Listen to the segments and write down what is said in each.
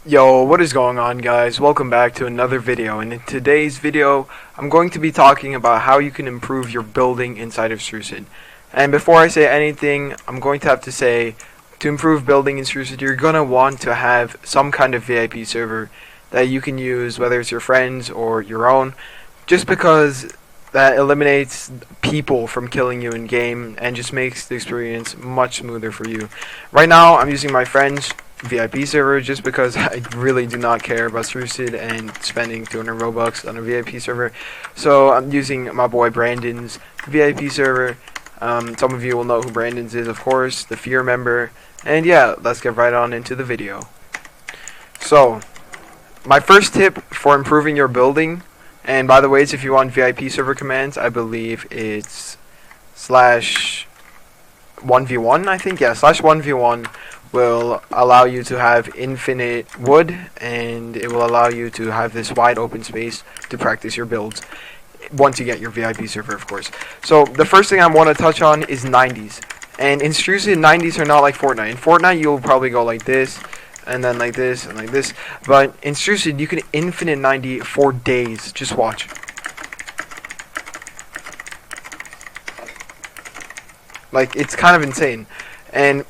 Yo, what is going on, guys? Welcome back to another video, and in today's video I'm going to be talking about how you can improve your building inside of Strucid. And before I say anything, I'm going to have to say, to improve building in Strucid, you're going to want to have some kind of VIP server that you can use, whether it's your friends or your own, just because that eliminates people from killing you in game and just makes the experience much smoother for you. Right now I'm using my friend's VIP server just because I really do not care about Strucid and spending 200 Robux on a VIP server. So I'm using my boy Brandon's VIP server. Some of you will know who Brandon's is, of course, the Fear member. And yeah, let's get right on into the video. So, my first tip for improving your building, and by the way, if you want VIP server commands, I believe it's slash 1v1, I think, yeah, slash 1v1 will allow you to have infinite wood, and it will allow you to have this wide open space to practice your builds once you get your VIP server, of course. So the first thing I want to touch on is 90s. And in Strucid, 90s are not like Fortnite. In Fortnite, you'll probably go like this, and then like this, and like this. But in Strucid, you can infinite 90 for days. Just watch. Like, it's kind of insane. And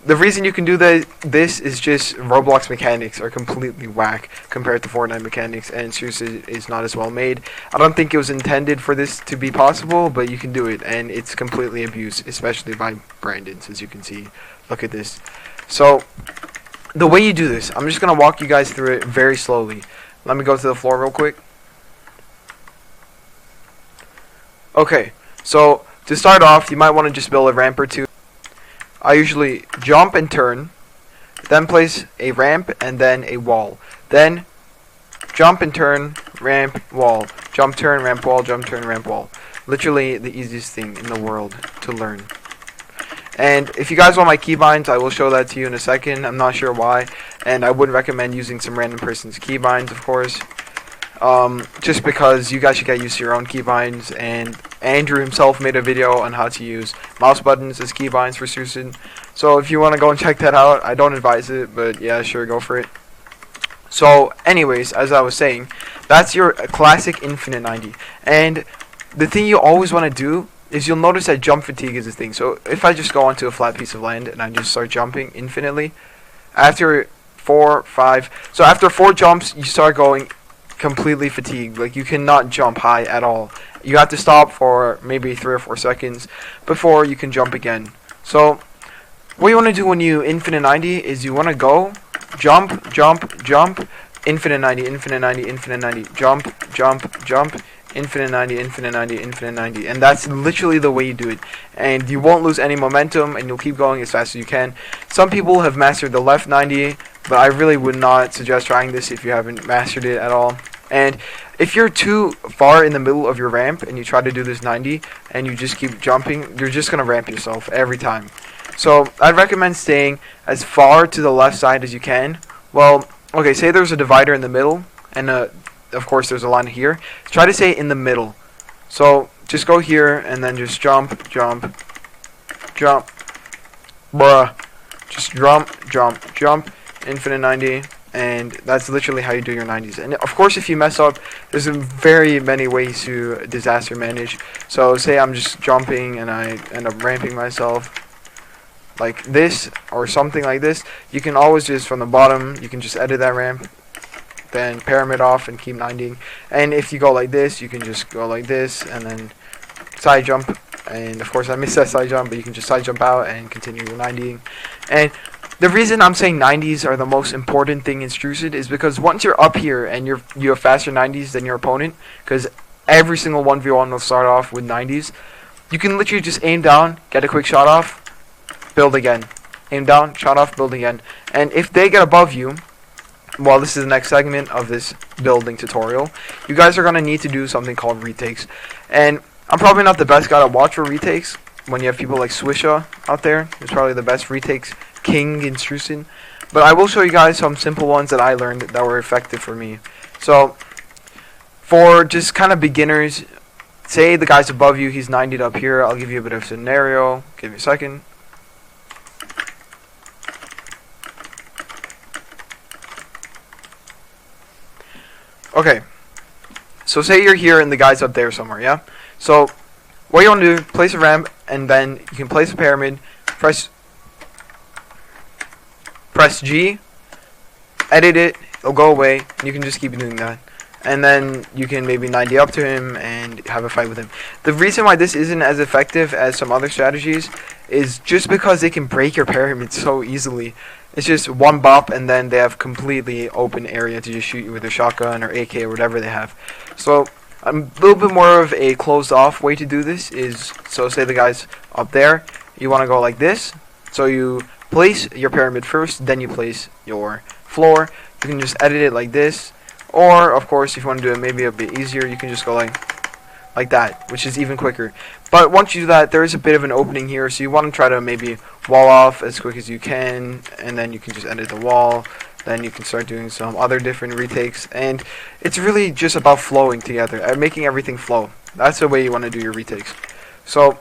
the reason you can do this is just Roblox mechanics are completely whack compared to Fortnite mechanics, and Strucid is not as well made. I don't think it was intended for this to be possible, but you can do it, and it's completely abused, especially by Brandon's, as you can see. Look at this. So, the way you do this, I'm just going to walk you guys through it very slowly. Let me go to the floor real quick. Okay, so to start off, you might want to just build a ramp or two. I usually jump and turn, then place a ramp and then a wall. Then jump and turn, ramp, wall. Jump, turn, ramp, wall, jump, turn, ramp, wall. Literally the easiest thing in the world to learn. And if you guys want my keybinds, I will show that to you in a second. I'm not sure why, and I wouldn't recommend using some random person's keybinds, of course. Just because you guys should get used to your own keybinds, and Andrew himself made a video on how to use mouse buttons as keybinds for Strucid. So if you want to go and check that out, I don't advise it, but yeah, sure, go for it. So anyways, as I was saying, that's your classic infinite 90. And the thing you always want to do is you'll notice that jump fatigue is a thing. So if I just go onto a flat piece of land and I just start jumping infinitely, after 4 jumps, you start going completely fatigued. Like, you cannot jump high at all. You have to stop for maybe 3 or 4 seconds before you can jump again. So what you want to do when you infinite 90 is you want to go jump, jump, jump, infinite 90, infinite 90, infinite 90, jump, jump, jump, infinite 90, infinite 90, infinite 90. And that's literally the way you do it. And you won't lose any momentum, and you'll keep going as fast as you can. Some people have mastered the left 90, but I really would not suggest trying this if you haven't mastered it at all. And if you're too far in the middle of your ramp and you try to do this 90 and you just keep jumping, you're just going to ramp yourself every time. So I'd recommend staying as far to the left side as you can. Well, okay, say there's a divider in the middle, and of course there's a line here. Try to stay in the middle. So just go here and then just jump, jump, jump, bruh. Just jump, jump, jump, infinite 90. And that's literally how you do your 90s. And of course, if you mess up, there's very many ways to disaster manage. So say I'm just jumping and I end up ramping myself like this or something like this. You can always just, from the bottom, you can just edit that ramp, then pyramid off and keep 90ing. And if you go like this, you can just go like this and then side jump. And of course I missed that side jump, but you can just side jump out and continue your 90ing. And the reason I'm saying 90s are the most important thing in Strucid is because once you're up here and you have faster 90s than your opponent, because every single 1v1 will start off with 90s, you can literally just aim down, get a quick shot off, build again. Aim down, shot off, build again. And if they get above you, well, this is the next segment of this building tutorial, you guys are going to need to do something called retakes. And I'm probably not the best guy to watch for retakes. When you have people like Swisha out there, he's probably the best retakes king in Strucid. But I will show you guys some simple ones that I learned that were effective for me. So, for just kind of beginners, say the guy's above you, he's 90'd up here. I'll give you a bit of a scenario. Give me a second. Okay, so say you're here and the guy's up there somewhere, yeah? So what you want to do, place a ramp, and then you can place a pyramid, press G, edit it, it'll go away, and you can just keep doing that. And then you can maybe 90 up to him and have a fight with him. The reason why this isn't as effective as some other strategies is just because they can break your pyramid so easily. It's just one bop and then they have completely open area to just shoot you with their shotgun or AK or whatever they have. So a little bit more of a closed off way to do this is, so say the guy's up there, you want to go like this. So you place your pyramid first, then you place your floor. You can just edit it like this. Or, of course, if you want to do it maybe a bit easier, you can just go like that, which is even quicker. But once you do that, there is a bit of an opening here, so you want to try to maybe wall off as quick as you can, and then you can just edit the wall. Then you can start doing some other different retakes, and it's really just about flowing together, and making everything flow. That's the way you want to do your retakes. So,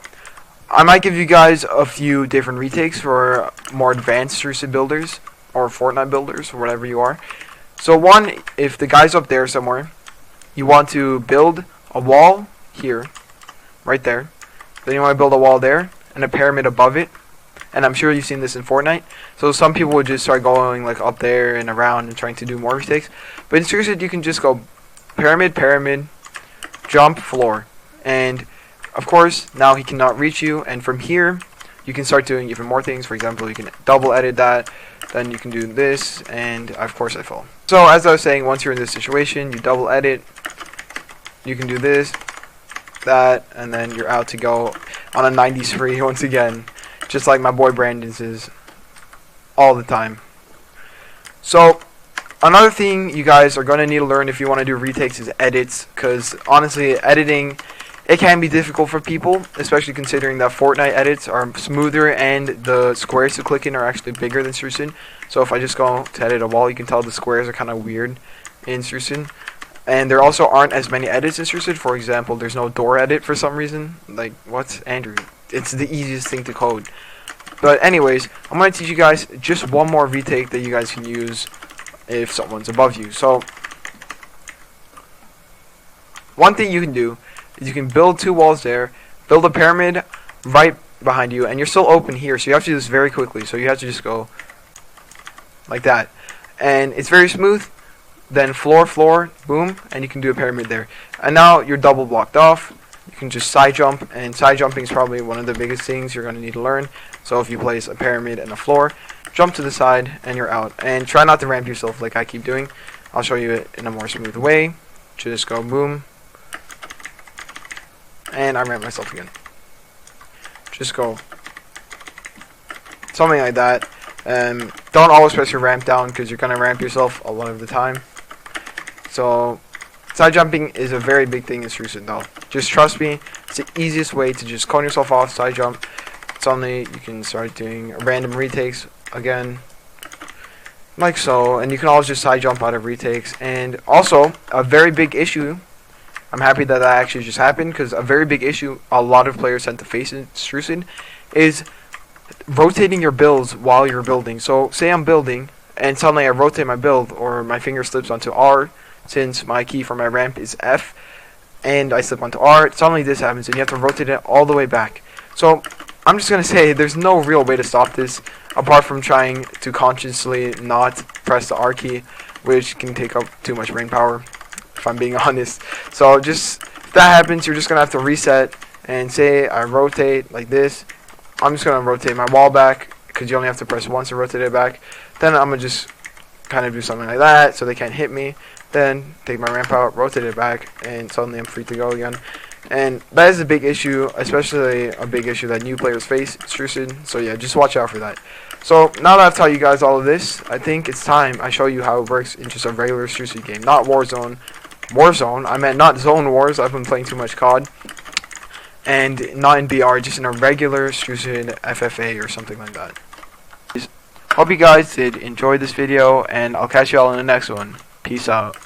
I might give you guys a few different retakes for more advanced Strucid builders, or Fortnite builders, or whatever you are. So one, if the guy's up there somewhere, you want to build a wall here, right there. Then you want to build a wall there, and a pyramid above it. And I'm sure you've seen this in Fortnite. So some people would just start going like up there and around and trying to do more retakes. But in Strucid, you can just go pyramid, pyramid, jump, floor. And of course, now he cannot reach you. And from here, you can start doing even more things. For example, you can double edit that. Then you can do this, and of course I fall. So as I was saying, once you're in this situation, you double edit. You can do this, that, and then you're out to go on a 90 spree once again, just like my boy Brandon's is all the time. So another thing you guys are going to need to learn if you want to do retakes is edits, because honestly, editing, it can be difficult for people, especially considering that Fortnite edits are smoother and the squares to click in are actually bigger than Strucid. So if I just go to edit a wall, you can tell the squares are kind of weird in Strucid. And there also aren't as many edits in Strucid. For example, there's no door edit for some reason. Like, what? Andrew? It's the easiest thing to code. But anyways, I'm going to teach you guys just one more retake that you guys can use if someone's above you. So, one thing you can do is you can build two walls there, build a pyramid right behind you, and you're still open here, so you have to do this very quickly. So you have to just go like that, and it's very smooth. Then floor, floor, boom, and you can do a pyramid there. And now you're double blocked off. You can just side jump, and side jumping is probably one of the biggest things you're going to need to learn. So if you place a pyramid and a floor, jump to the side, and you're out. And try not to ramp yourself like I keep doing. I'll show you it in a more smooth way. Just go boom. And I ramp myself again. Just go something like that. Don't always press your ramp down because you're going to ramp yourself a lot of the time. So side jumping is a very big thing in Strucid though. Just trust me, it's the easiest way to just cone yourself off, side jump. Suddenly you can start doing random retakes again, like so, and you can always just side jump out of retakes. And also, a very big issue, I'm happy that that actually just happened, because a very big issue a lot of players tend to face in Strucid is rotating your builds while you're building. So say I'm building and suddenly I rotate my build, or my finger slips onto R since my key for my ramp is F, and I slip onto R. Suddenly this happens and you have to rotate it all the way back. So I'm just going to say there's no real way to stop this apart from trying to consciously not press the R key, which can take up too much brain power, if I'm being honest. So just, if that happens, you're just going to have to reset and say I rotate like this. I'm just going to rotate my wall back, because you only have to press once to rotate it back. Then I'm going to just kind of do something like that so they can't hit me. Then take my ramp out, rotate it back, and suddenly I'm free to go again. And that is a big issue, especially a big issue that new players face in Strucid. So yeah, just watch out for that. So now that I've taught you guys all of this, I think it's time I show you how it works in just a regular Strucid game. Not Warzone. Warzone, I meant not Zone Wars, I've been playing too much COD. And not in BR, just in a regular Strucid FFA or something like that. Hope you guys did enjoy this video, and I'll catch you all in the next one. Peace out.